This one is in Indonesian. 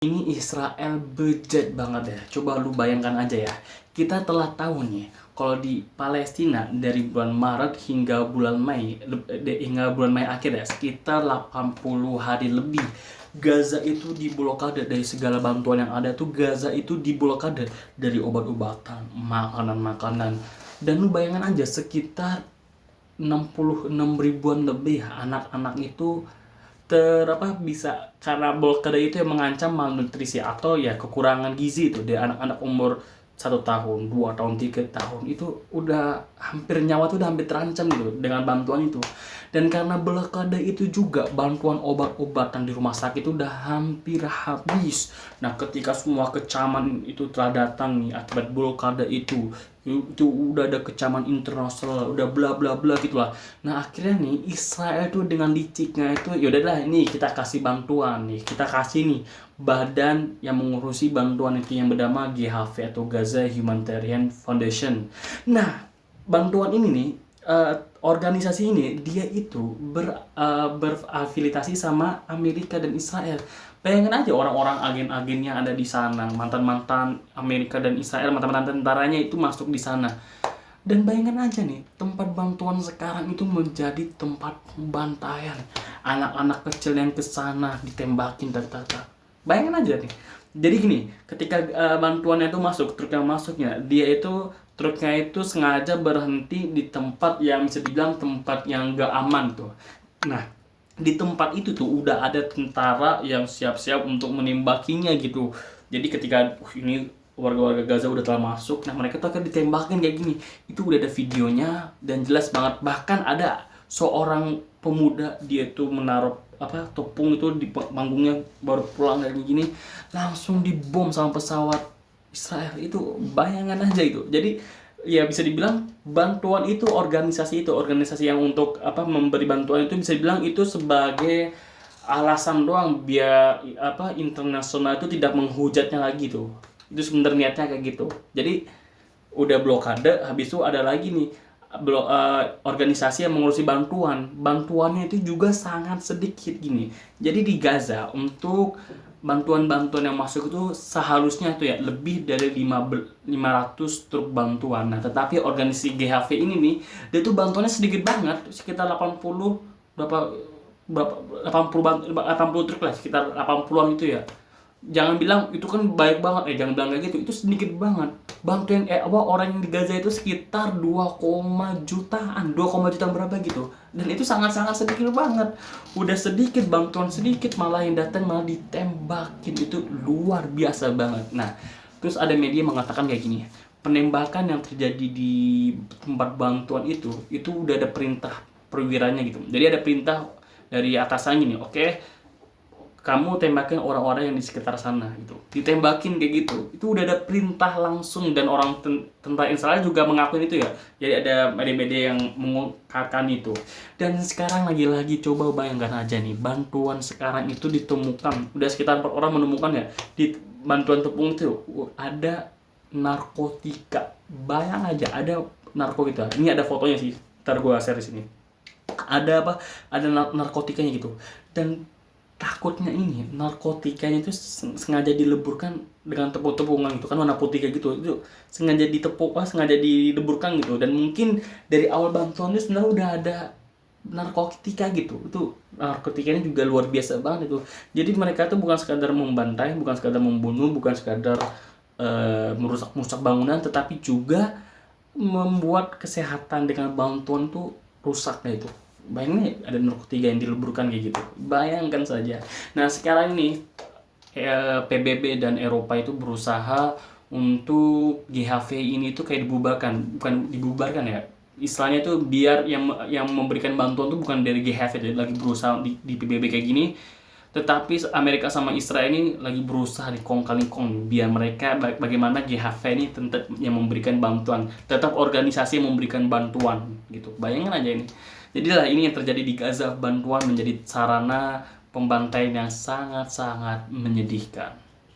Ini Israel bejat banget ya. Coba lu bayangkan aja ya. Kita telah tahu nih, kalau di Palestina dari bulan Maret hingga bulan Mei akhir ya, sekitar 80 hari lebih. Gaza itu diblokade dari segala bantuan yang ada tuh. Gaza itu diblokade dari obat-obatan, makanan-makanan. Dan lu bayangkan aja, sekitar 66 ribuan lebih anak-anak itu bisa karena blokade itu yang mengancam malnutrisi atau ya kekurangan gizi itu. Dari anak-anak umur 1 tahun, 2 tahun, 3 tahun itu udah hampir nyawa tuh udah hampir terancam gitu dengan bantuan itu. Dan karena blokade itu juga bantuan obat-obatan di rumah sakit itu udah hampir habis. Nah, ketika semua kecaman itu telah datang nih akibat blokade itu udah ada kecaman internasional, udah bla bla bla gitulah. Nah, akhirnya nih Israel tuh dengan liciknya itu yaudah lah, ini kita kasih bantuan nih, kita kasih nih badan yang mengurusi bantuan itu yang bernama GHV atau Gaza Humanitarian Foundation. Nah, bantuan ini nih, organisasi ini dia itu berafiliasi sama Amerika dan Israel. Bayangin aja orang-orang agen-agen yang ada di sana, mantan-mantan Amerika dan Israel, mantan-mantan tentaranya itu masuk di sana. Dan bayangkan aja nih, tempat bantuan sekarang itu menjadi tempat pembantaian. Anak-anak kecil yang ke sana ditembakin, tata. Bayangkan aja nih. Jadi gini, ketika bantuannya itu masuk, truk yang masuknya, truknya itu sengaja berhenti di tempat yang bisa dibilang tempat yang gak aman tuh. Nah, di tempat itu tuh udah ada tentara yang siap-siap untuk menimbakinya gitu. Jadi ketika ini warga-warga Gaza udah telah masuk, nah mereka tuh akan ditembakin kayak gini. Itu udah ada videonya dan jelas banget. Bahkan ada seorang pemuda, dia tuh menaruh tepung itu di panggungnya, baru pulang kayak gini langsung dibom sama pesawat Israel. Itu bayangan aja itu. Jadi ya bisa dibilang bantuan itu organisasi yang untuk memberi bantuan itu bisa dibilang itu sebagai alasan doang biar internasional itu tidak menghujatnya lagi tuh. Itu sebenarnya niatnya kayak gitu. Jadi udah blokade, habis itu ada lagi nih organisasi yang mengurusi bantuannya itu juga sangat sedikit gini. Jadi di Gaza untuk bantuan-bantuan yang masuk itu seharusnya tuh ya lebih dari 500 truk bantuan. Nah, tetapi organisasi GHV ini nih, dia tuh bantuannya sedikit banget, sekitar 80 truk lah, sekitar 80-an itu ya. Jangan bilang itu kan baik banget, jangan bilang kayak gitu, itu sedikit banget. Bantuan orang yang di Gaza itu sekitar 2, jutaan berapa gitu. Dan itu sangat-sangat sedikit banget. Udah sedikit, bantuan sedikit, malah yang datang malah ditembakin. Itu luar biasa banget. Nah, terus ada media mengatakan kayak gini, penembakan yang terjadi di tempat bantuan itu udah ada perintah perwiranya gitu. Jadi ada perintah dari atasannya nih, oke, kamu tembakin orang-orang yang di sekitar sana gitu. Ditembakin kayak gitu. Itu udah ada perintah langsung, dan orang tentara Israel juga mengakuin itu ya. Jadi ada media-media yang mengungkapkan itu. Dan sekarang lagi-lagi coba bayangkan aja nih, bantuan sekarang itu ditemukan. Udah sekitar 4 orang menemukan ya. Di bantuan tepung itu ada narkotika. Bayang aja ada narkotika. Ini ada fotonya sih. Ntar gua share di sini. Ada Ada narkotikanya gitu. Dan takutnya ini narkotikanya itu sengaja dileburkan dengan tepung-tepungan gitu kan, warna putih kayak gitu. Itu sengaja sengaja dileburkan gitu. Dan mungkin dari awal bantuannya sebenarnya udah ada narkotika gitu. Itu narkotikanya juga luar biasa banget itu. Jadi mereka tuh bukan sekadar membantai, bukan sekadar membunuh, bukan sekadar merusak bangunan, tetapi juga membuat kesehatan dengan bantuan tuh rusaknya itu. Bayangin ada narkotika yang dileburkan kayak gitu. Bayangkan saja. Nah, sekarang ini PBB dan Eropa itu berusaha untuk GHV ini tuh kayak bukan dibubarkan ya. Istilahnya tuh biar yang memberikan bantuan tuh bukan dari GHV, jadi lagi berusaha di PBB kayak gini. Tetapi Amerika sama Israel ini lagi berusaha di kong biar mereka bagaimana GHV ini tetap yang memberikan bantuan, tetap organisasi yang memberikan bantuan gitu. Bayangin aja ini. Jadilah ini yang terjadi di Gaza, bantuan menjadi sarana pembantaian yang sangat-sangat menyedihkan.